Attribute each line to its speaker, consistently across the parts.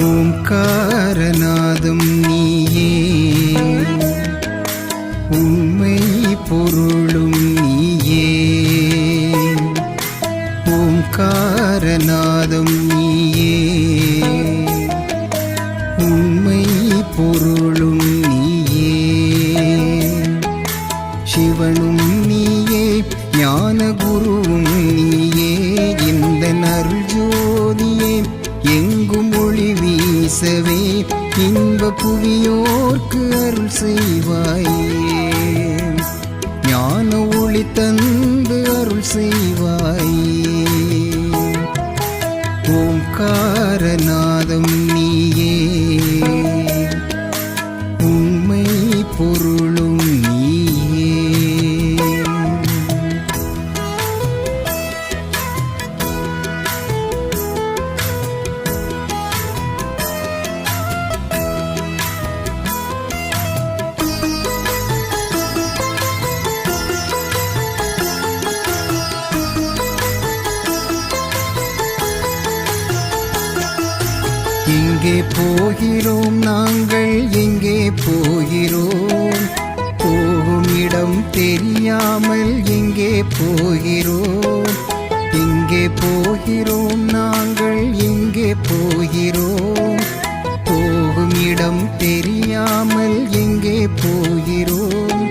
Speaker 1: ஓம்காரநாதம் நீயே, உண்மை பொருளும் நீயே. ஓம்காரநாதம் நீயே, உண்மை பொருளும் நீயே. சிவனும் நீயே, ஞான குருவும் நீயே. இந்த நற்ஜோதியே எங்கும் ஒளி வீசவே, இன்ப புவியோர்க்கு அருள் செய்வாயே. ஞான ஒளி தந்து அருள் செய்வாயே. ஓம்காரநாதம் நீயே, உண்மை பொருளும் நீயே. எங்கே போகிறோம் நாங்கள், எங்கே போகிறோம்? போகும் இடம் தெரியாமல் எங்கே போகிறோம்? எங்கே போகிறோம் நாங்கள், எங்கே போகிறோம்? போகும் இடம் தெரியாமல் எங்கே போகிறோம்?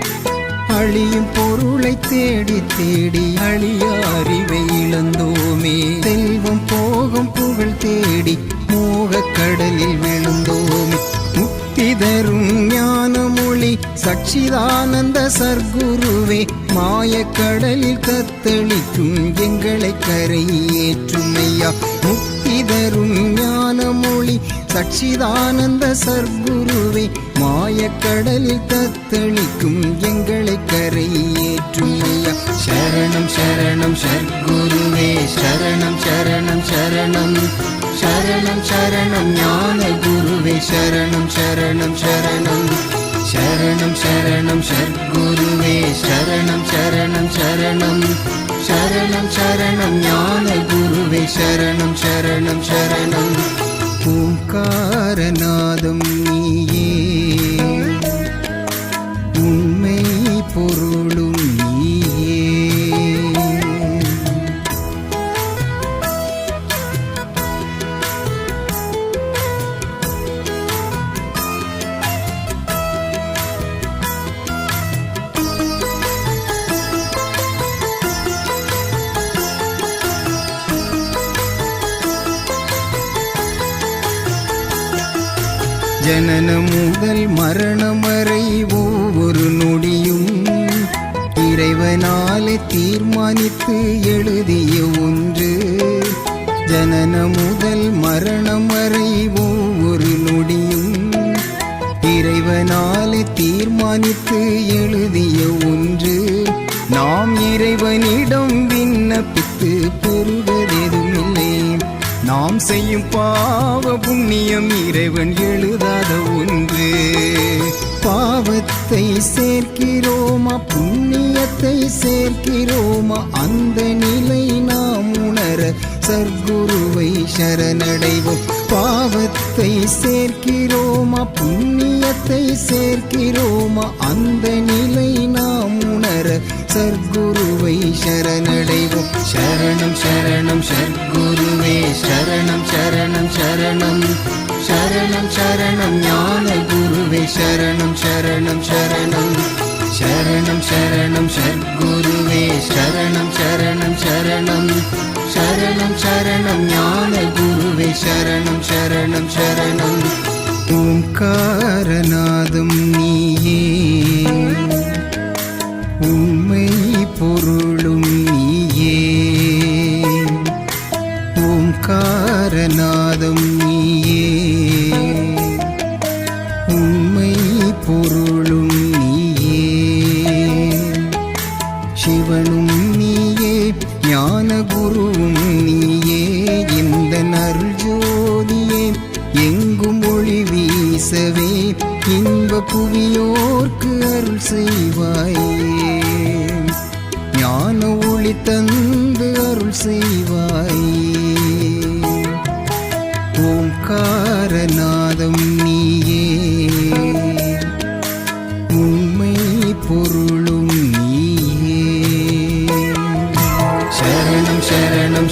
Speaker 1: அழியும் பொருளை தேடி தேடி அழிய அறிவை இழந்தோமே. செல்வம் போகும் புகழ் தேடி மோகக் கடலில் விழுந்தோமே. முக்தி தரும் ஞான மொழி சச்சிதானந்த சர்க்குருவே, மாயக்கடலில் தத்தளிக்கும் எங்களை கரையேற்றும் ஐயா. முக்தி தரும் ஞான மொழி சச்சிதானந்த சர்க்குருவே, மாயக்கடலில் தத்தளிக்கும் எங்களை கரையேற்றும் ஐயா. சரணம் சரணம் சர்க்குருவே, சரணம் சரணம் சரணம் சரணம் சரணம் ஞான குருவே, சரணம் சரணம் சரணம் சரணம் சரணம் சர்க்குருவே, சரணம் சரணம் சரணம் சரணம் சரணம் ஞான குருவே, சரணம் சரணம் சரணம். ஓம்காரநாதம் நீயே, உண்மை பொருளும் நீயே. ஜனனம் முதல் மரணம் வரை ஒவ்வொரு நொடியும் இறைவனாலே தீர்மானித்து எழுதிய ஒன்று. ஜனனம் முதல் மரணம் வரை ஒவ்வொரு நொடியும் இறைவனாலே தீர்மானித்து எழுதிய ஒன்று. நாம் இறைவனிடம் விண்ணப்பித்து பெறுவதெதுமில்லை. நாம் செய்யும் பாவ புண்ணியம் இறைவன் எழுதாத ஒன்று. பாவத்தை சேர்க்கிறோமா, புண்ணியத்தை சேர்க்கிறோமா? அந்த நிலை நாம் உணர சர்க்குருவை சரணடைவோம். பாவத்தை சேர்க்கிறோமா, புண்ணியத்தை சேர்க்கிறோமா? அந்த நிலை நாம் உணர சர்க்குருவை சரணடைவோம். சரணம் சரணம் சர்க்குருவே, சரணம் சரணம் சரணம் சரணம் சரணம் ஞான குருவே, சரணம் சரணம் சரணம் சரணம் சரணம் சர்க்குருவே, சரணம் சரணம் சரணம் சரணம் சரணம் ஞான குருவே, சரணம் சரணம் சரணம். ஓம்காரநாதம் நீயே, உண்மை பொருளும் நீயே. ஓம்காரநாதம் நீயே, உண்மை பொருளும் நீயே. சிவனும் நீயே, ஞான குருவும் நீயே. இந்த நற்ஜோதியே எங்கும் ஒளி வீசவே, இன்ப புவியோர்க்கு அருள் செய்வாயே. ஞான ஒளி தந்து அருள் செய்வாயே. ஓம்கார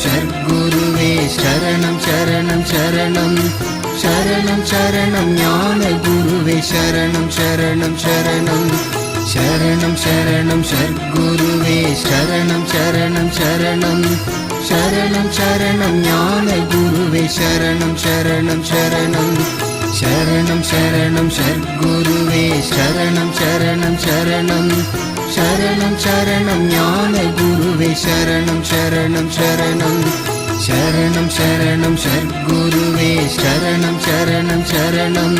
Speaker 1: சர்க்குருவே சரணம் சரணம் சரணம் சரணம் சரணம் ஞான குருவே சரணம் சரணம் சரணம் சரணம் சரணம் சர்க்குருவே சரணம் சரணம் சரணம் சரணம் சரணம் ஞான குருவே சரணம் சரணம் சரணம் சரணம் சரணம் சர்க்குருவே சரணம் சரணம் சரணம் சரணம் சரணம் ஞான குருவே சரணம் சரணம் சரணம் சரணம் சரணம் சர்க்குருவே சரணம் சரணம் சரணம்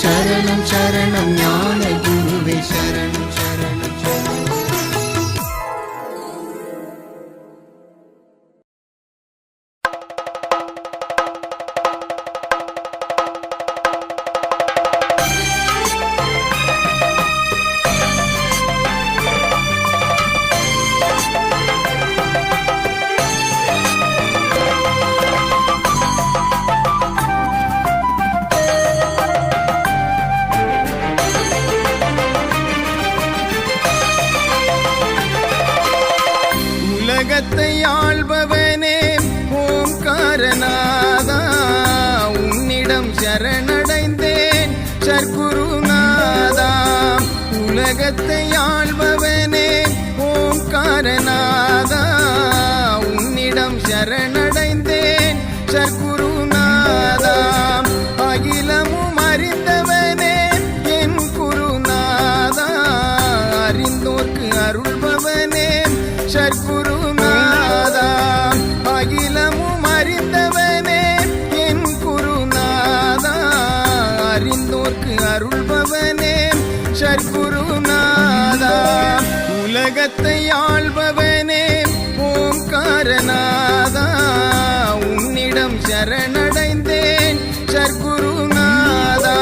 Speaker 1: சரணம் சரணம் ஞான குருவே சரணம் சரணம் சரணம்.
Speaker 2: உலகத்தை ஆள்பவனே ஓம்காரநாதா உன்னிடம் சரணடைந்தேன் சர்க்குருநாதா. உலகத்தை ஆள்பவனே ஓம்காரநாதா உன்னிடம் சரணடைந்தேன் சர்க்குருநாதா. அகிலமும் அறிந்தவனே என் குருநாதா அறிந்தோர்க்கு அருள்பவனே சர்க்குருநாதா. அகிலமும் அறிந்தவனே என் குருநாதா அறிந்தோர்க்கு அருள்பவனே சர்க்குருநாதா. உலகத்தை ஆள்பவனே ஓம்காரநாதா உன்னிடம் சரணடைந்தேன் சர்க்குருநாதா.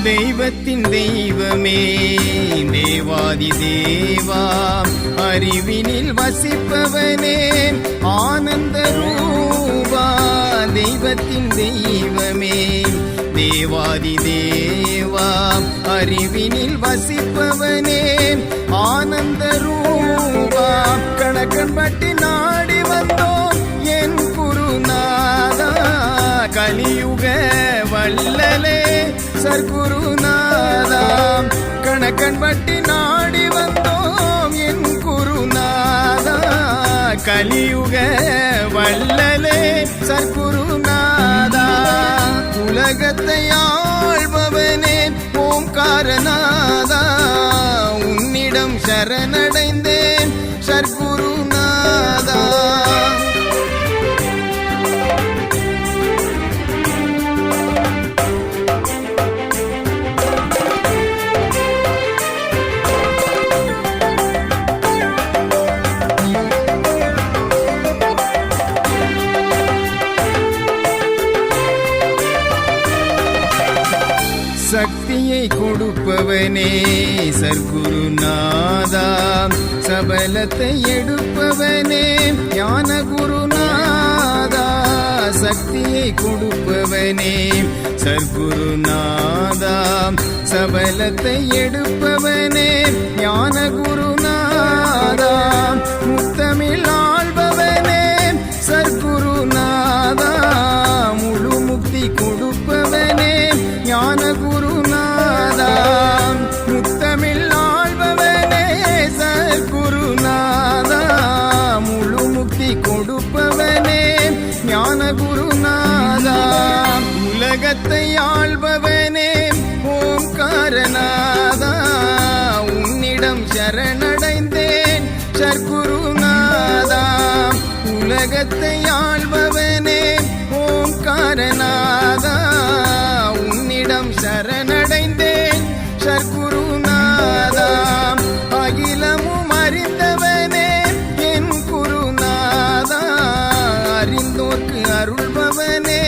Speaker 2: தெய்வத்தின் தெய்வமே தேவாதி தேவா அறிவினில் வசிப்பவனே ஆனந்த ரூபா. தெய்வத்தின் தெய்வமே தேவாதி தேவா அறிவினில் வசிப்பவனே ஆனந்த ரூபா. கணக்கன் பட்டி நாடி வந்தோம் என் குருநாதா கலியுக வல்லலே சர்க்குருநாதா. கணக்கன் பட்டி நாடி வந்தோம் என் குருநாதா கலியுக வல்லலே சர்க்குருநாதா. உலகத்தை ஆள்பவனே ஓம்காரநாதா உன்னிடம் சரணடைந்தேன் சர்க்குருநாதா. சக்தியை கொடுப்பவனே சர்க்குருநாதா சபலத்தை எடுப்பவனே ஞான குருநாதா. சக்தியை கொடுப்பவனே சர்க்குருநாதா சபலத்தை எடுப்பவனே ஞான குருநாதா. முத்தமிழ் ஆள்பவனே சர்க்குருநாதா முழு முக்தி கொடுப்பவனே ஞான குருநாதா. முத்தமிழ் ஆள்பவனே சர்க்குருநாதா முழு முக்தி கொடுப்பவனே ஞான குருநாதா. உலகத்தை ஆள்பவனே ஓம்காரநாதா உன்னிடம் சரணடைந்தேன் சர்க்குருநாதா. உலகத்தை ஆள்பவனே ஓம்காரநாதா உன்னிடம் சரணடைந்தேன் சர்க்குருநாதா. அகிலமும் அறிந்தவனே என் குருநாதா அறிந்தோர்க்கு அருள்பவனே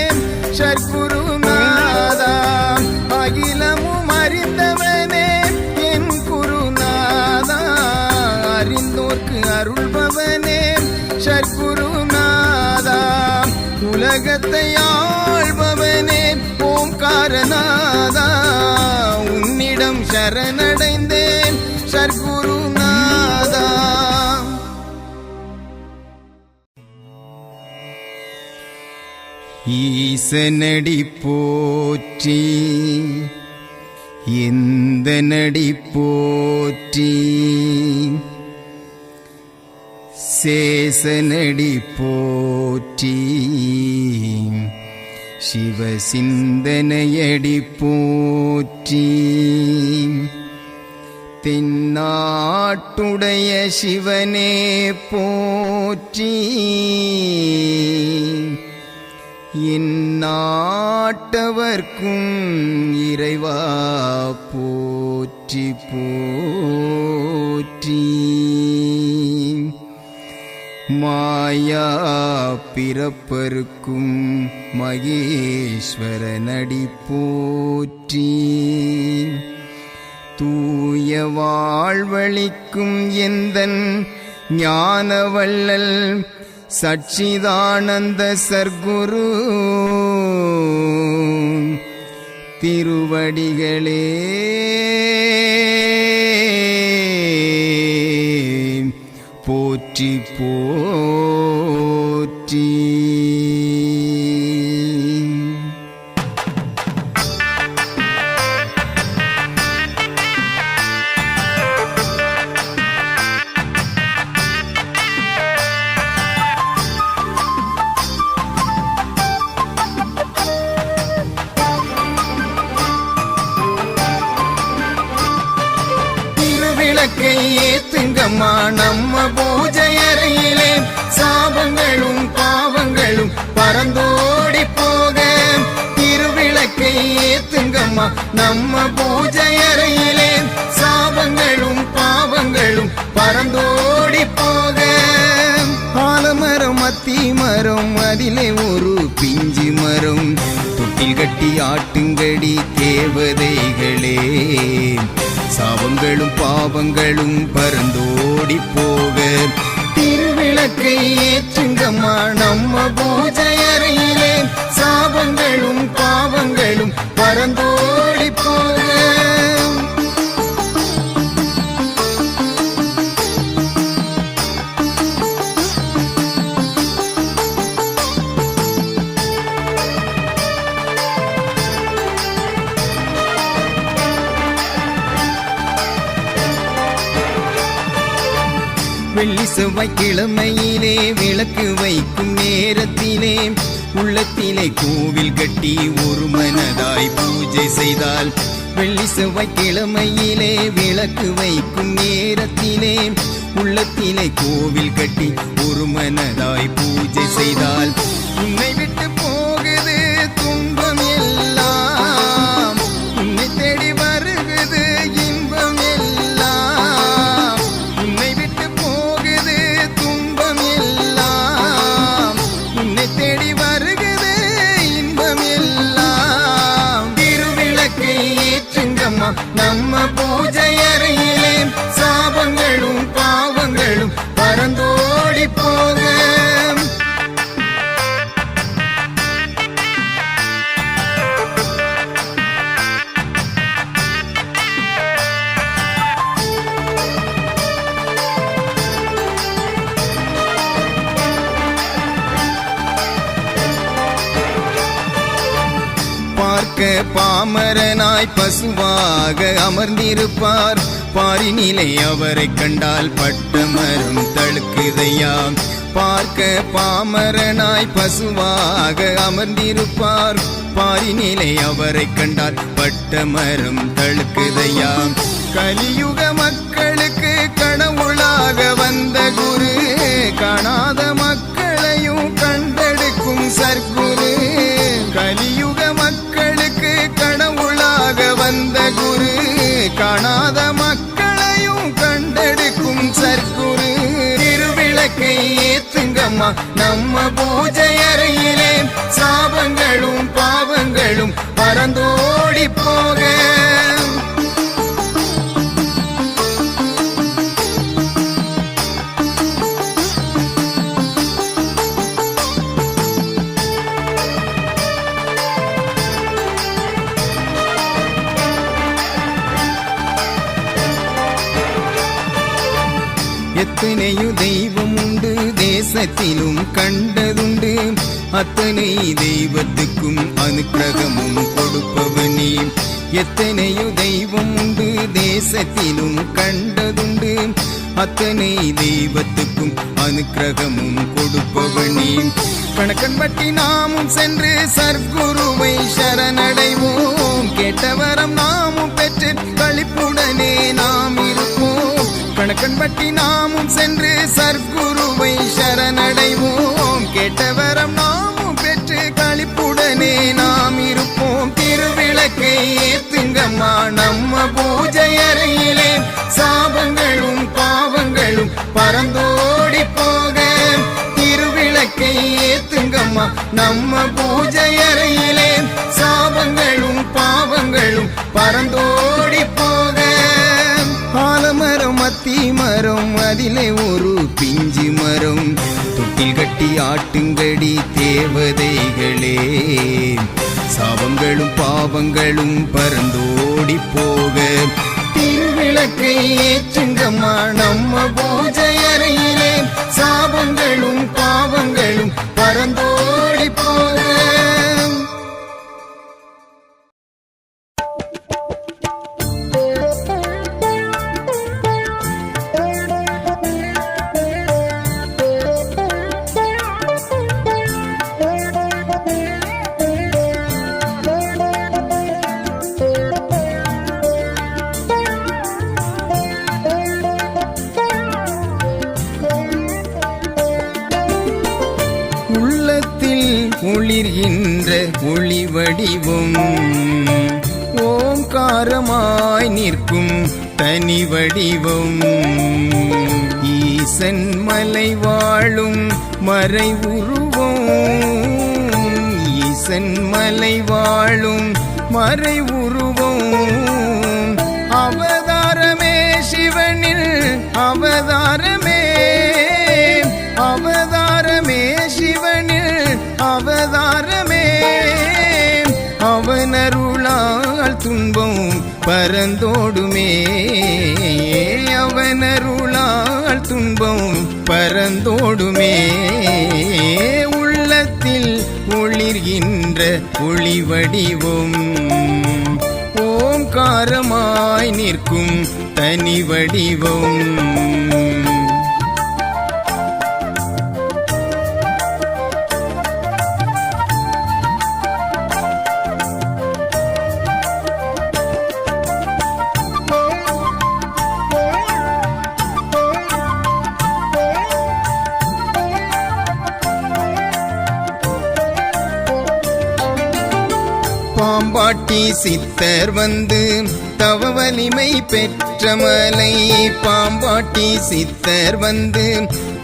Speaker 2: சர்க்குருநாதா. அகிலமும் அறிந்தவனே என் உலகத்தை ஆள்பவனே ஓம்காரநாதா, உன்னிடம் சரணடைந்தேன் சர்க்குருநாதா. ஈசனடி போற்றி, எந்த நடி போற்றி, சேசனடி போற்றி, சிவசிந்தனையடி போற்றி, தென்னாட்டுடைய சிவனே போற்றி, இந்நாட்டவர்க்கும் இறைவா போற்றி போற்றி. மாயா பிறப்பருக்கும் மகேஸ்வரனடி போற்றி, தூய வாழ்வழிக்கும் எந்தன் ஞானவள்ளல் சச்சிதானந்த சர்க்குரு திருவடிகளே போற்றி போற்றி. விளக்கை ஏத்துங்கம்மா நம்ம பூஜை அறையிலே, சாபங்களும் பாவங்களும் பறந்தோடி போக. திருவிளக்கை ஏத்துங்கம்மா நம்ம பூஜை அறையிலே, சாபங்களும் பாவங்களும் பறந்தோடி போக. ஆலமரம் அத்தி மரம் அதிலே ஒரு பிஞ்சு மரம், தொட்டில் கட்டி ஆட்டுங்கடி தேவதைகளே, சாபங்களும் பாவங்களும் பறந்தோடி போக. திருவிளக்கை ஏற்றுங்கம்மா நம்ம பூஜை அறையிலே, சாபங்களும் பாவங்களும் பறந்தோடி போக. வெள்ளி செவ்வாய்க்கிழமையிலே விளக்கு வைக்கும் நேரத்திலே, உள்ளத்திலே கோவில் கட்டி ஒரு மனதாய் பூஜை செய்தால். வெள்ளி செவ்வாய்க்கிழமையிலே விளக்கு வைக்கும் நேரத்திலே, உள்ளத்திலே கோவில் கட்டி ஒரு மனதாய் பூஜை செய்தால். உன்னை விட்டு போகுது துன்பம் எல்லாம், உன்னை தேடி வருகுது இன்பம் எல்லாம். உன்னை விட்டு போகுது துன்பம் எல்லாம், உன்னை தேடி வருகுது இன்பம் எல்லாம். திருவிளக்கை ஏற்றுங்கம்மா நம்ம பூஜை அறையிலே, சாபங்களும் பாவங்களும் பறந்தோடி போக. பார்க்க பாமரனாய் பசுவாக அமர்ந்திருப்பார், பாரினிலே அவரை கண்டால் பட்டமரம் தழுக்குதையா. பார்க்க பாமரனாய் பசுவாக அமர்ந்திருப்பார், பாரினிலே அவரை கண்டால் பட்டமரம் தழுக்குதையா. கலியுக மக்களுக்கு கடவுளாக வந்த குரு, காணாத மக்களையும் கண்டெடுக்கும் சர்க்குரு. கலியுக மக்களுக்கு கடவுளாக வந்த குரு, காணாத மக்களையும் கண்டெடுக்கும் சர்க்குரு. திருவிளக்கை ஏத்துங்கம்மா நம்ம பூஜை அறையிலே, சாபங்களும் பாவங்களும் பறந்தோடி போக. எத்தனையோ தெய்வம் உண்டு தேசத்திலும் கண்டதுண்டு, அத்தனை தெய்வத்துக்கும் அனுக்கிரகமும் கொடுப்பவனே. எத்தனையோ தெய்வம் உண்டு தேசத்திலும் கண்டதுண்டு, அத்தனை தெய்வத்துக்கும் அனுக்கிரகமும் கொடுப்பவனே. கணக்கன் பட்டி நாமும் சென்று சர்க்குருவை சரணடைவோம், கேட்டவரம் நாமும் பெற்று களிப்புடனே நாம் இருப்போம். கணக்கன் பட்டி நாமும் சென்று சர்க்குருவை சரணடைவோம், கேட்டவரம் நாமும் பெற்று களிப்புடனே நாம் இருப்போம். திருவிளக்கை ஏத்துங்கம்மா நம்ம பூஜை அறையிலே, சாபங்களும் பாவங்களும் பறந்தோடி போக. திருவிளக்கை ஏத்துங்கம்மா நம்ம பூஜை அறையிலே, சாபங்களும் பாவங்களும் பறந்தோடி போக. ஆலமரம் அத்தி மரம் அதிலே ஒரு பிஞ்சு மரம், தொட்டில் கட்டி ஆட்டுங்கடி தேவதைகளே, சாபங்களும் பாவங்களும் பறந்தோடி போக. திருவிளக்கை ஏற்றுங்கம்மா நம்ம பூஜை அறையிலே, சாபங்களும் பாவங்களும் பறந்தோடி போக. ஒளிர்கின்ற ஒளி வடிவம், ஓங்காரமாய் நிற்கும் தனி வடிவம், ஈசன் மலை வாழும் மறை உருவம், ஈசன் மலை வாழும் மறை உருவம். அவதாரமே சிவனில் அவதாரமே, அவதாரமே சிவனில் அவதாரமே. அவனருளால் துன்பம் பறந்தோடுமே, அவனருளால் துன்பம் பறந்தோடுமே. உள்ளத்தில் ஒளிர்கின்ற ஒளி வடிவம், ஓங்காரமாய் நிற்கும் தனி வடிவம். பாம்பாட்டி சித்தர் வந்து தவ வலிமை பெற்ற மலை, பாம்பாட்டி சித்தர் வந்து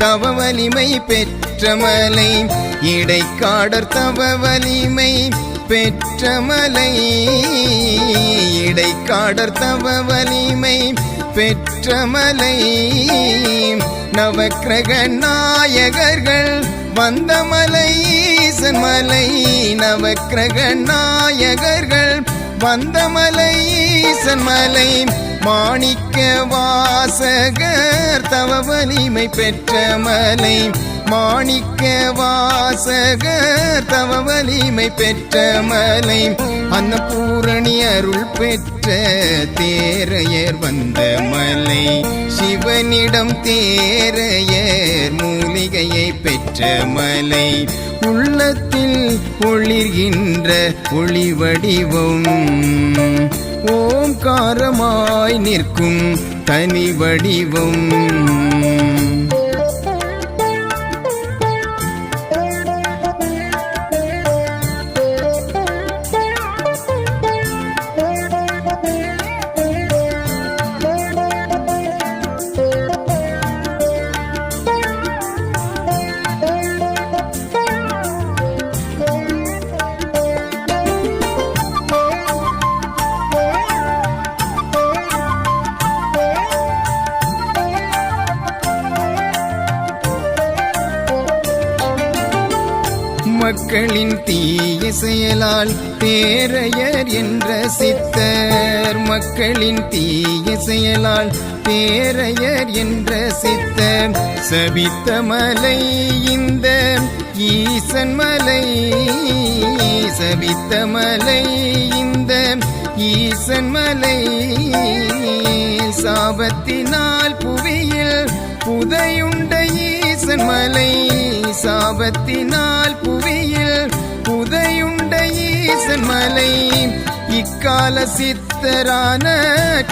Speaker 2: தவ வலிமை பெற்ற மலை, இடைக்காடர் தவ வலிமை பெற்ற மலை, இடைக்காடர் தவ வலிமை பெற்ற மலை. நவக்கிரக நாயகர்கள் வந்த மலை ஈசன் மலை, நவக்கிரக நாயகர்கள் வந்த மலை ஈசன் மலை. மாணிக்க வாசகர் தவ வலிமை பெற்ற மலை, மாணிக்க வாசகர் தவ வலிமை பெற்ற மலை. அன்னபூரணி அருள் பெற்ற தேரையர் வந்த மலை, சிவனிடம் தேரையர் மூலிகையை பெற்ற மலை. உள்ளத்தில் ஒளிர்கின்ற ஒளி வடிவம், ஓங்காரமாய் நிற்கும் தனி வடிவம். மக்களின் தீய செயலால் தேரையர் என்ற சித்தர், மக்களின் தீய செயலால் பேரையர் என்ற சித்த சபித்த மலை இந்த ஈசன் மலை. சபித்த மலை இந்த ஈசன் மலை. சாபத்தினால் புவியில் புதையுண்ட ஈசன் மலை. சாபத்தினால் புவியில் புதையுண்ட ஈசன் மலை. இக்கால சித்தரான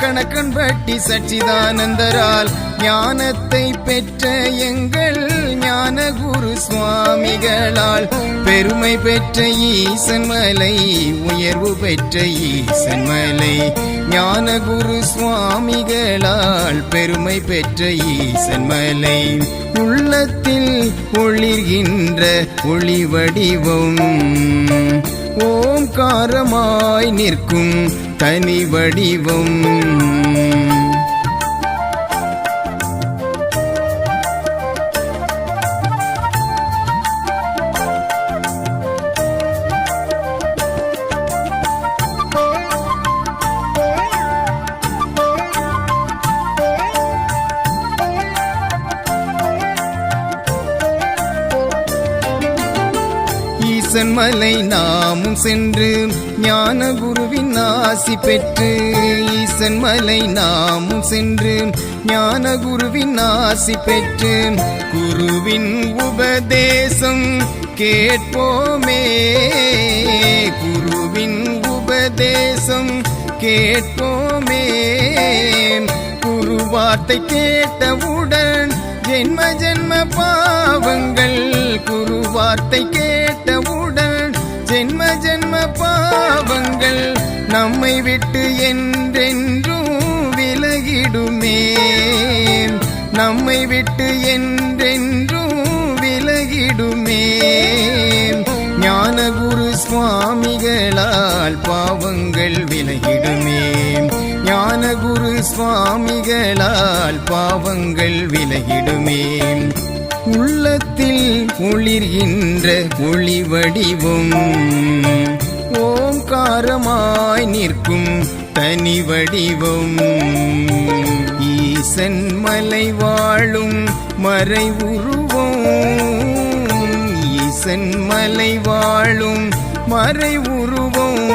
Speaker 2: கணக்கன்பட்டி சச்சிதானந்தரால் ஞானத்தை பெற்ற எங்கள் ஞான குரு சுவாமிகளால் பெருமை பெற்ற ஈசன் மலை. உயர்வு பெற்ற ஈசன் மலை. ஞான குரு சுவாமிகளால் பெருமை பெற்ற ஈசன் மலை. உள்ளத்தில் ஒளிர்கின்ற ஒளி வடிவம் ஓம்காரமாய் நிற்கும் தனி வடிவம். ஈசன் மலை நாமும் சென்று ஞான குருவின் ஆசி பெற்று. ஈசன் மலை நாமும் சென்று ஞான குருவின் ஆசி பெற்று. குருவின் உபதேசம் கேட்போமே. குருவின் உபதேசம் கேட்போமே. குரு வார்த்தை கேட்டவுடன் ஜென்ம ஜென்ம பாவங்கள். குரு வார்த்தை கேட்டவுடன் ஜென்ம ஜென்ம பாவங்கள் நம்மை விட்டு என்றென்றும் விலகிடுமே. நம்மை விட்டு என்றென்றும் விலகிடுமே. ஞான குரு சுவாமிகளால் பாவங்கள் விலகிடுமே. ஞான குரு சுவாமிகளால் பாவங்கள் விலகிடுமே. உள்ளத்தில் ஒளிர்கின்ற ஒளி வடிவம் ஓம்காரமாய் நிற்கும் தனி வடிவம். ஈசன் மலை வாழும் மறை உருவம். ஈசன் மலை வாழும் மறை உருவம்.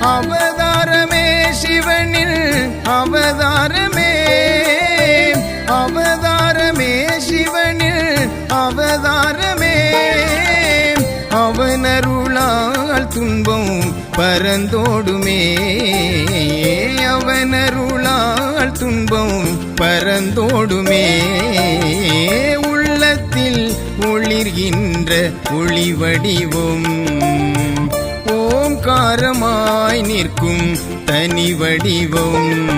Speaker 2: அவதாரமே சிவனில் அவதாரமே. அவதாரமே சிவனில் அவதாரமே. அவனருளால் துன்பம் பரந்தோடுமே. அவனருளால் துன்பம் பரந்தோடுமே. உள்ளத்தில் ஒளிர்கின்ற ஒளி வடிவம் ஓம்காரமாய் நிற்கும் தனி வடிவம்.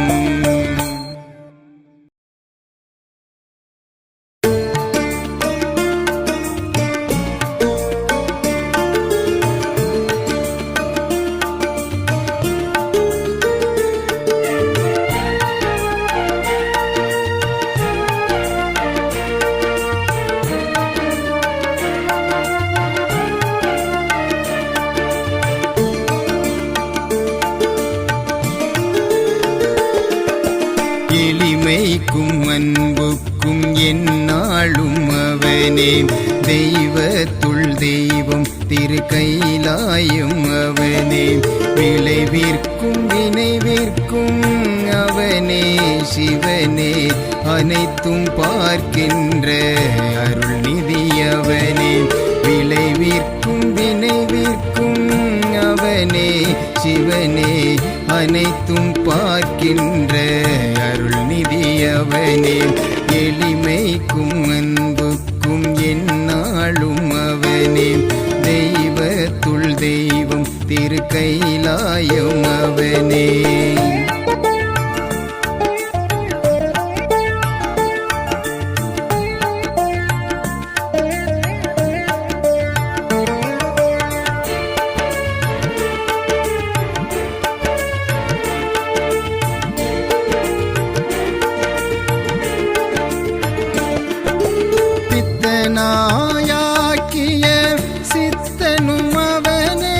Speaker 2: எளிமைக்கும் அன்புக்கும் எந்நாளும் அவனே. தெய்வத்துள் தெய்வம் திரு கைலாயம் அவனே. விளைவிற்கும் வினைவிற்கும் அவனே சிவனே. அனைத்தும் பார்க்கின்ற அருள் நிதி அவனே. விளைவிற்கும் வினைவிற்கும் அவனே சிவனே. அனைத்தும் பார்க்கின்ற அருள் நிதி அவனே. எளிமைக்கும் அன்புக்கும் எந்நாளும் அவனே. தெய்வத்துள் தெய்வம் திரு கைலாயம் அவனே. நாயாக்கிய சித்தனும் அவனே.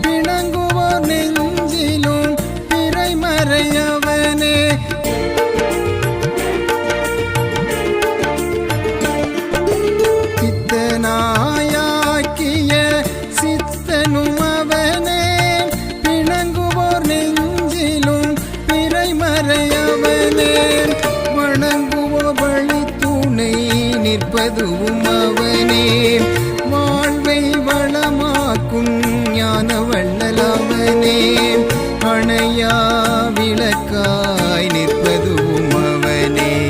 Speaker 2: பிணங்குவோர் நெஞ்சிலும் பிறை நிற்பதுவும் அவனே. வாழ்வை வளமாக்கும் ஞான வள்ளலவனே. அணையா விளக்காய் நிற்பதுவும் அவனே.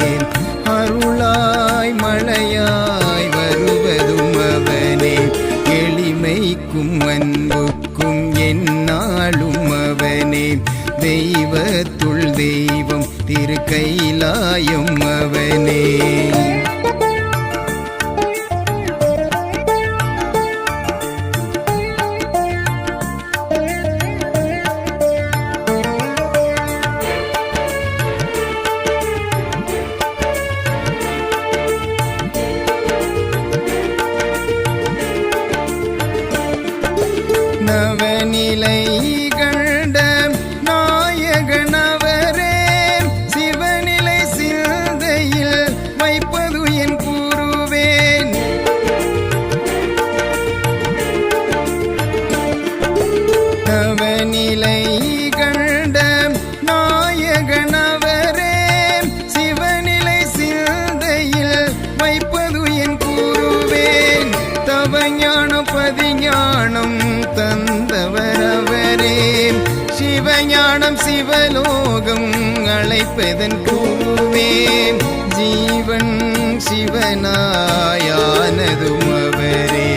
Speaker 2: அருளாய் மழையாய் வருவதும் அவனே. எளிமைக்கும் அன்புக்கும் எந்நாளும் அவனே. தெய்வத்துள் தெய்வம் திருக்கைலாயம் அவனே. நவநிலை கண்ட நாயகனவரே. சிவநிலை சிந்தையில் வைப்பது என் கூறுவேன். நவநிலை கண்ட நாயகனவரே. சிவநிலை சிந்தையில் வைப்பது என் கூறுவேன். தவஞானம் பதிஞானம் தந்தவரவரே. சிவஞானம் சிவலோகம் அழைப்பதன் கூறுவேன். ஜீவன் சிவனாயானதும் அவரே.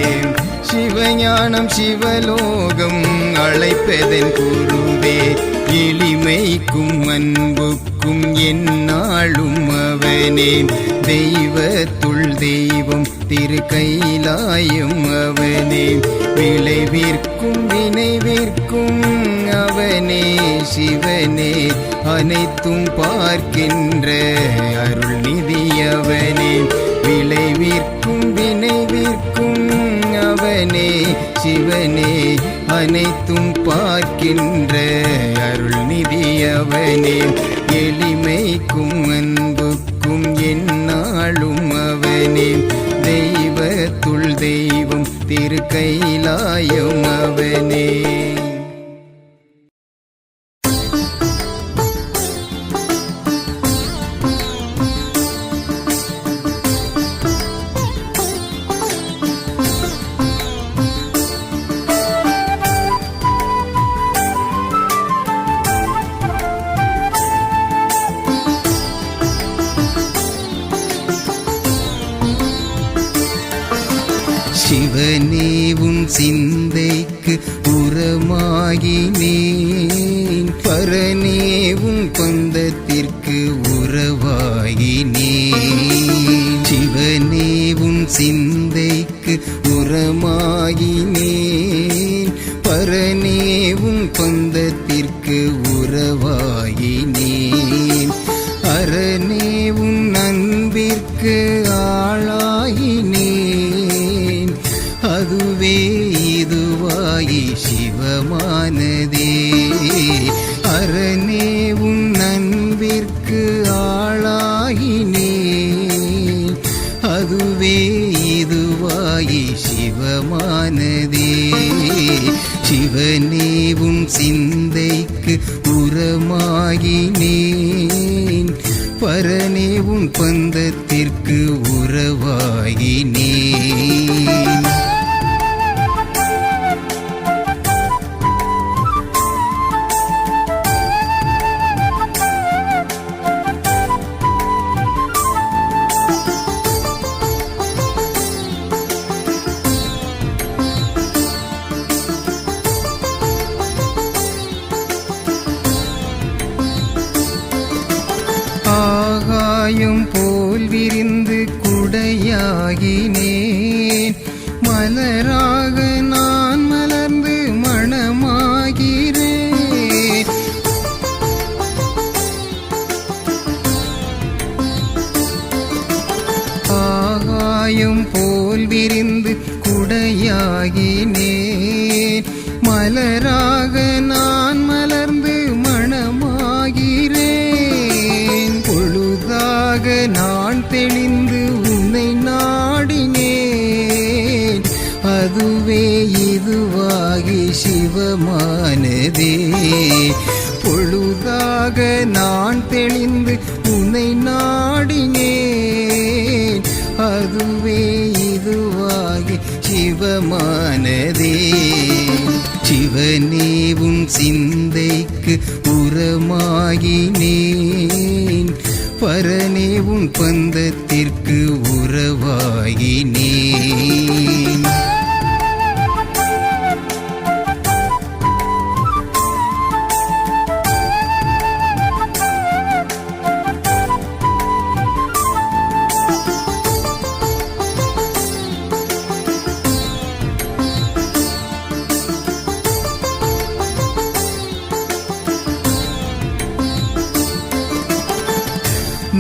Speaker 2: சிவஞானம் சிவலோகம் அழைப்பதன் கூறுவே. எளிமைக்கும் அன்புக்கும் எந்நாளும் அவனே. தெய்வத்துள் தெய்வம் திருக்கைலாயம் அவனே. விளைவிற்கும் வினைவிற்கும் அவனே. சிவனே அனைத்தும் பார்க்கின்ற அருள் நிதி அவனே. விளைவிற்கும் வினைவிற்கும் அவனே. சிவனே அனைத்தும் பார்க்கின்ற அருள் நிதி அவனே. எளிமைக்கும் அன்புக்கும் எந்நாளும் அவனே. தெய்வத்துள் தெய்வம் திருக்கைலாயம் அவனே. சிவனே உன் சிந்தைக்கு உரமாகினேன். பரனே உன் பந்தத்திற்கு உறவாகினேன். சிவனே உன் சிந்தைக்கு உரமாகினேன். பரனே உன் பந்தத்திற்கு உறவாகினேன். அரணே உன் அன்பிற்கு ஆளாகினேன். அதுவே இதுவாகி சிவமானதே. அரணே உன் அன்பிற்கு ஆளாகினேன். அதுவே இதுவாகி சிவமானதே. சிவனே உன் சிந்தைக்கு உரமாகினேன். பரனே உன் பந்தத்திற்கு உறவாகினேன். ஆகாயம் போல் விரிந்து குடையாகினேன். மலராக நான் மலர்ந்து மணமாகிறேன். ஆகாயம் போல் விரிந்து குடையாகினேன். மலராக நான் மலர்ந்து மணமாகிறேன். பொழுதாக நான் தெளிந்து உன்னை நாடினேன். அதுவே இதுவாகி சிவமானதே. பொழுதாக நான் தெளிந்து உன்னை நாடினேன். அதுவே இதுவாகி சிவமானதே. சிவனேவும் சிந்தைக்கு உரமாகினேன், பரனேவும் பந்தத்திற்கு உறவாகினேன்.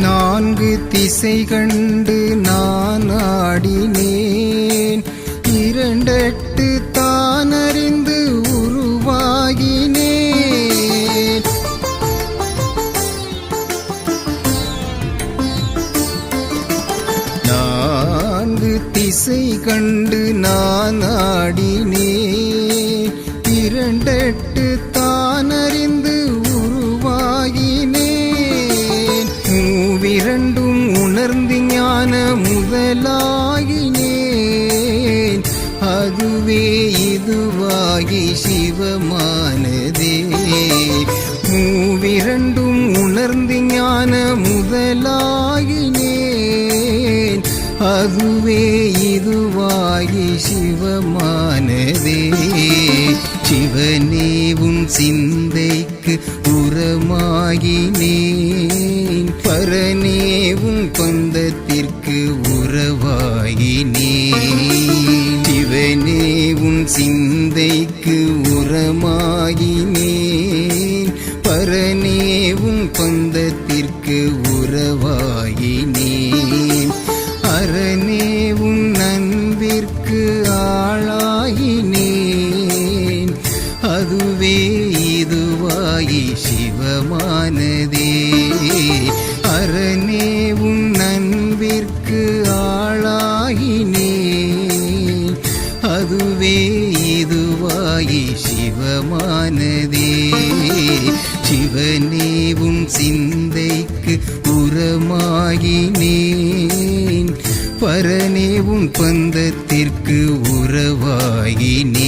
Speaker 2: நான்கு திசை கண்டு நான் ஆடினேன், இரண்டெட்டு தானறிந்து உருவாகினேன். நான்கு திசை கண்டு நான் ஆடினேன், இரண்டெட்டு தானறிந்து உருவாகினேன். மூவிரண்டும் உணர்ந்து ஞான முதலாகினேன், அதுவே இதுவாகி சிவமானதே. மூவிரண்டும் உணர்ந்து ஞான முதலாகினேன், அதுவே இதுவாகி சிவமானதே. சிவனேவும் சிந்தைக்கு உரமாகினேன், பரனேவும் பந்தத்திற்கு உறவாகினேன். சிவனேவும் சிந்தைக்கு உரமாகினேன், பரனேவும் பந்தத்திற்கு உறவாகினேன். அரணேவும் நண்பிற்கு ஆளாகினேன், அதுவே இதுவாகி சிவமானதே. அரணேவும் நண்பிற்கு ஆளாகினேன், அதுவே இதுவாகி சிவமானதே. சிவனேவும் சிந்தைக்கு உரமாகினேன், பரனேவும் பந்தத்திற்கு உறவாகினேன்.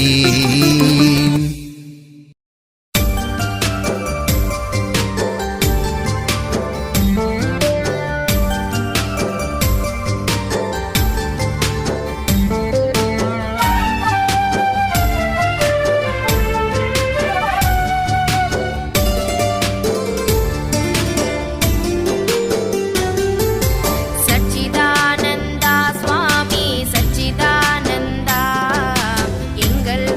Speaker 3: சச்சிதானந்தா சுவாமி சச்சிதானந்தா, எங்கள்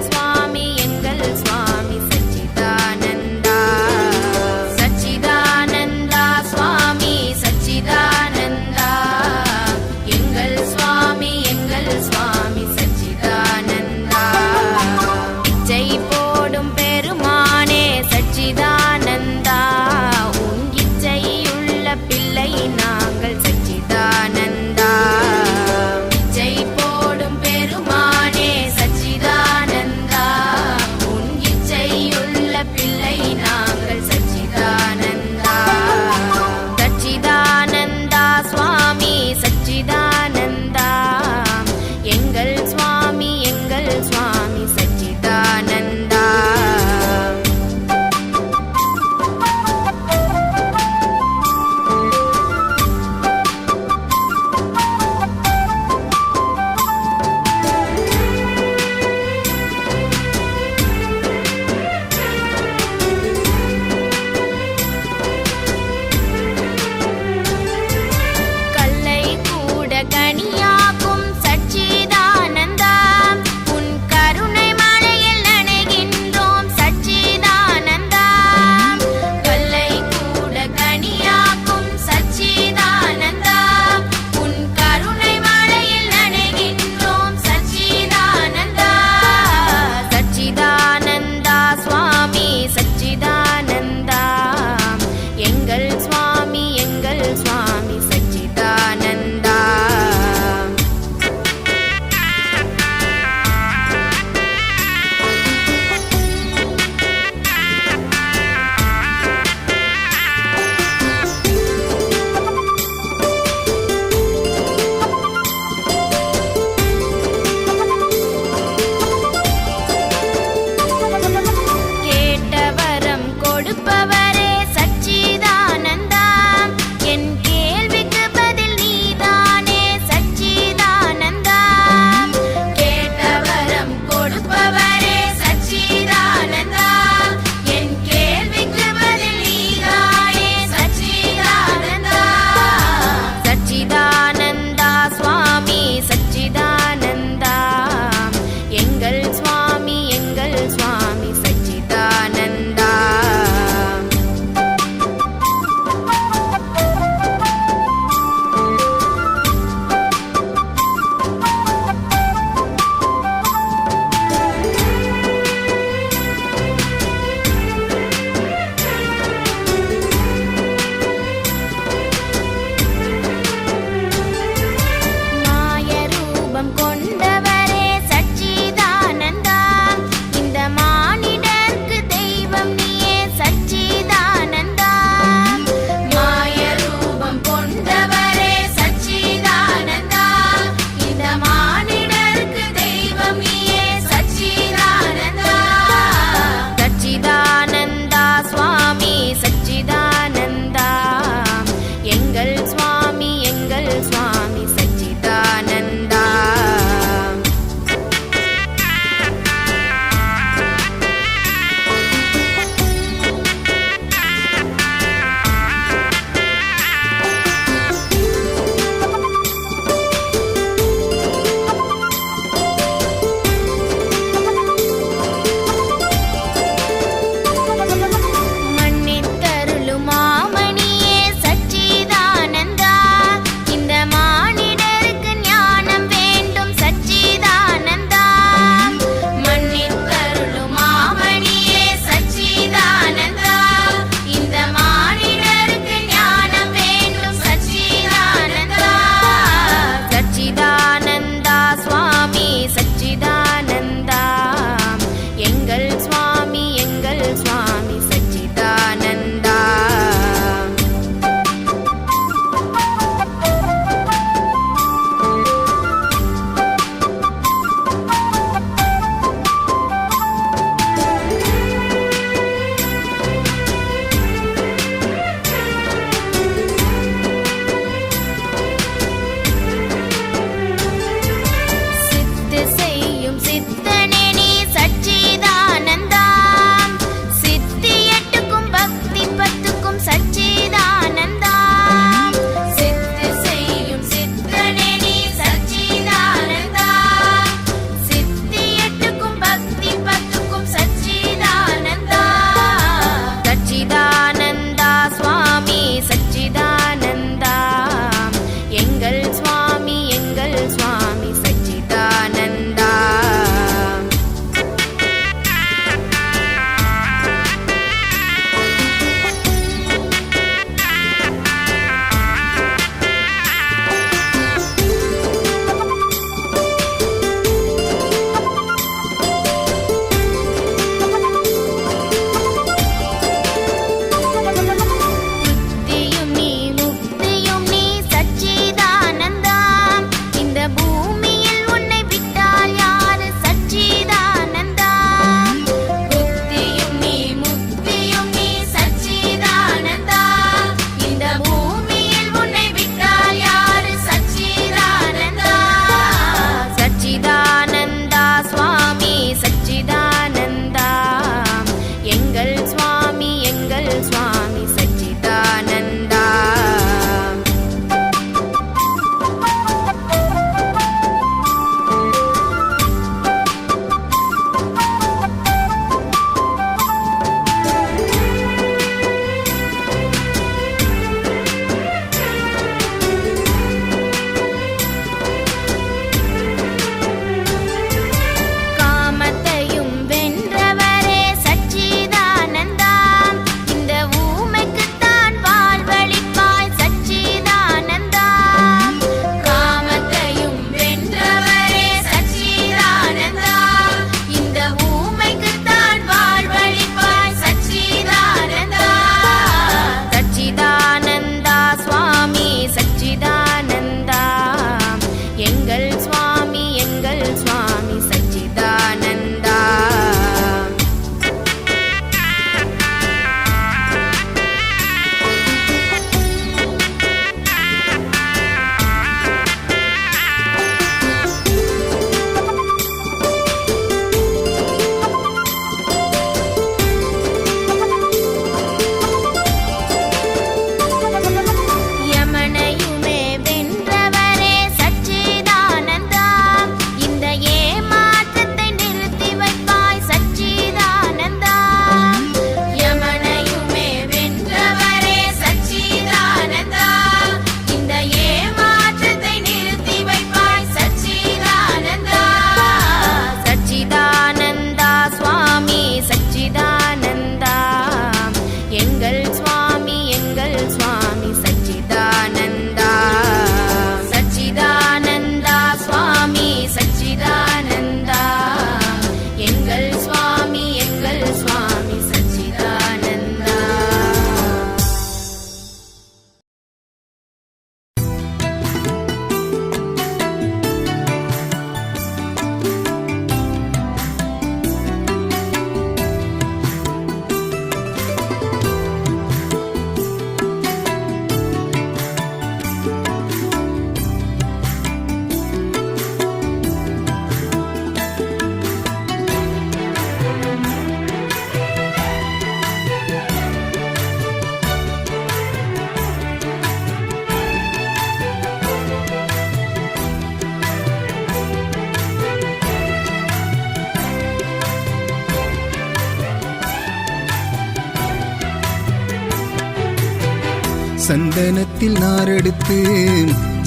Speaker 2: சந்தனத்தில் நாரெடுத்து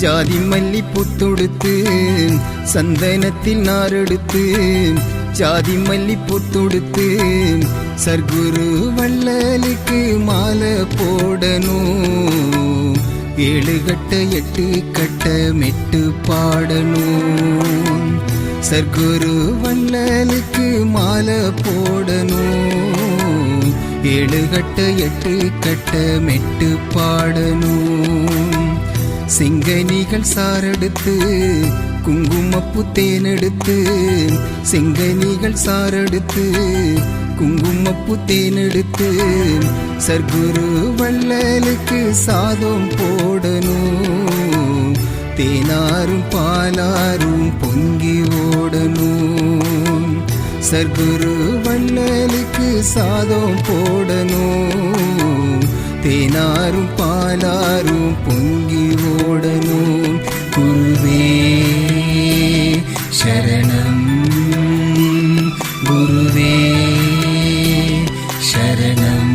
Speaker 2: ஜாதி மல்லி பூத்தொடுத்து சந்தனத்தில் நாரெடுத்து ஜாதி மல்லி பூத்தொடுத்து சர்க்குரு வள்ளலுக்கு மாலை போடணும் 7 கட்ட 8 கட்ட மெட்டு பாடணும் சர்க்குரு வள்ளலுக்கு மாலை போடணும் 7 கட்ட 8 கட்ட மெட்டு பாடணும் செங்கனிகள் சாரெடுத்து குங்குமப்பூ தேனெடுத்து செங்கனிகள் சாரெடுத்து குங்குமப்பூ தேனெடுத்து சர்க்குரு வள்ளலுக்கு சாதம் போடணும் தேனாரும் பாலாரும் பொங்கி ஓடணும் சர்க்குரு வள்ளலுக்கு சாதம் போடணும் தேனாரும் பாலாரும் பொங்கி ஓடணும் குருவே சரணம் குருவே சரணம்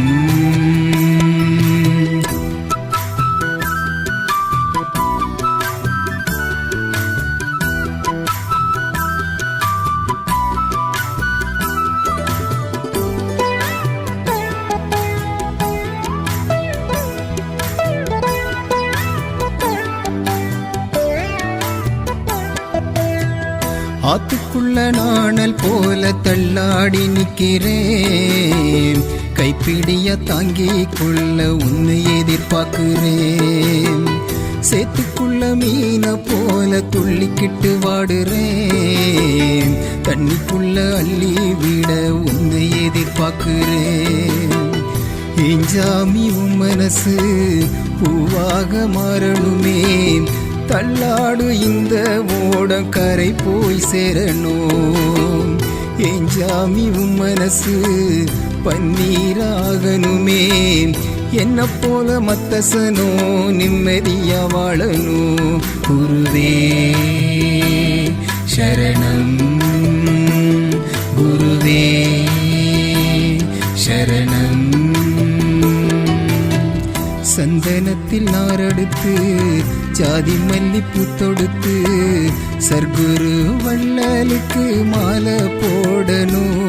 Speaker 2: ஆத்துக்குள்ள நாணல் போல தள்ளாடி நிக்கிறேன் கைப்பிடிய தாங்கிக் கொள்ள உன்னை எதிர்பார்க்கிறேன் சேத்துக்குள்ள மீன போல துள்ளிக்கிட்டு வாடுறேன் தண்ணிக்குள்ள அள்ளி விட உன்னை எதிர்பார்க்கிறேன் ஏஞ்சாமி உன் மனசு பூவாக மாறணுமே தள்ளாடு இந்த ஓடம் கரை போய் சேரணும் ஏஞ்சாமி உன் மனசு பன்னீராகணுமே என்ன போல மத்தசனோ நிம்மதியா வாழணும் குருவே சரணம் குருவே சரணம் சந்தனத்தில் நாரெடுத்து ஜாதி மல்லி பூத்தொடுத்து சர்க்குரு வள்ளலுக்கு மாலை போடணும்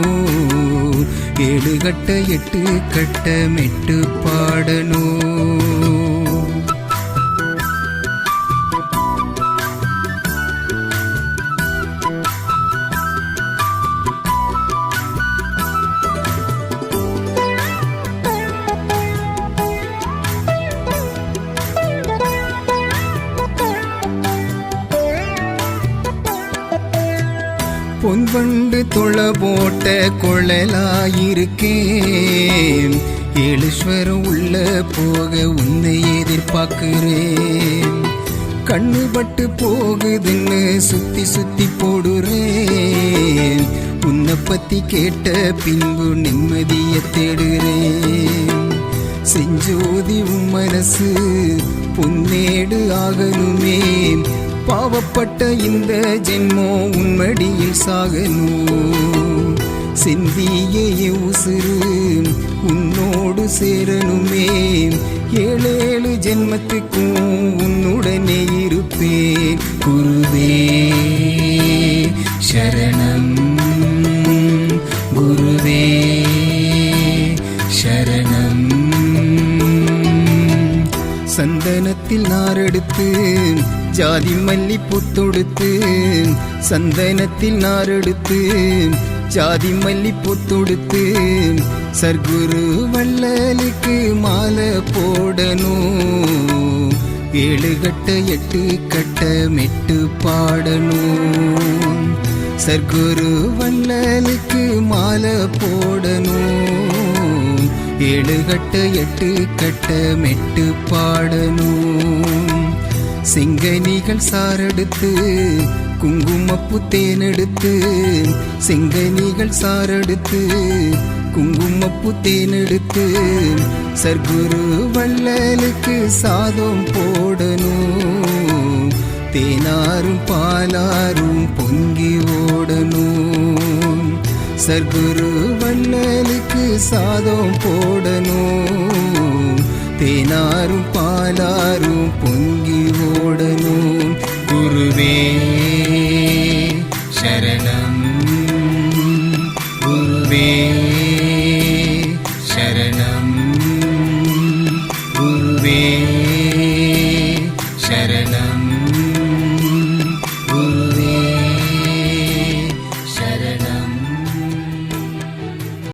Speaker 2: 7 கட்ட 8 கட்ட மெட்டு பாடணும் பொன்வண்டு தொழ போட்ட கொழலாயிருக்கேன் ஏழுஸ்வரம் உள்ள போக உன்னை எதிர்பார்க்கிறேன் கண்ணு பட்டு போகுதுன்னு சுத்தி சுத்தி போடுறேன் உன்னை பத்தி கேட்ட பின்பு நிம்மதிய தேடுறேன் செஞ்சோதி உன் மனசு பொன்னேடு ஆகணுமே பாவப்பட்ட இந்த ஜென்மோ உன்மடியில் சாகணும் செந்தியே உசுறு உன்னோடு சேரணுமே 7 ஜென்மத்துக்கும் உன்னுடனே இருப்பேன் குருவே சரணம் குருவே சரணம் சந்தனத்தில் நாரெடுத்து ஜாதி மல்லி பூத்தொடுத்து சந்தனத்தில் நாரெடுத்து ஜாதி மல்லி பூத்தொடுத்து சர்க்குரு வள்ளலுக்கு மாலை போடணும் 7 கட்ட 8 கட்ட மெட்டு பாடணும் சர்க்குரு வள்ளலுக்கு மாலை போடணும் 7 கட்ட 8 கட்ட மெட்டு பாடணும் செங்கனிகள் சாரெடுத்து குங்குமப்பூ தேனெடுத்து செங்கனிகள் சாரெடுத்து குங்குமப்பூ தேனெடுத்து சர்க்குரு வள்ளலுக்கு சாதம் போடணும் தேனாரும் பாலாரும் பொங்கி ஓடணும் சர்க்குரு வள்ளலுக்கு சாதம் போடணும் தேனாரும் பால்
Speaker 1: பொங்கி ஓடணும். குருவே சரணம், குருவே சரணம்.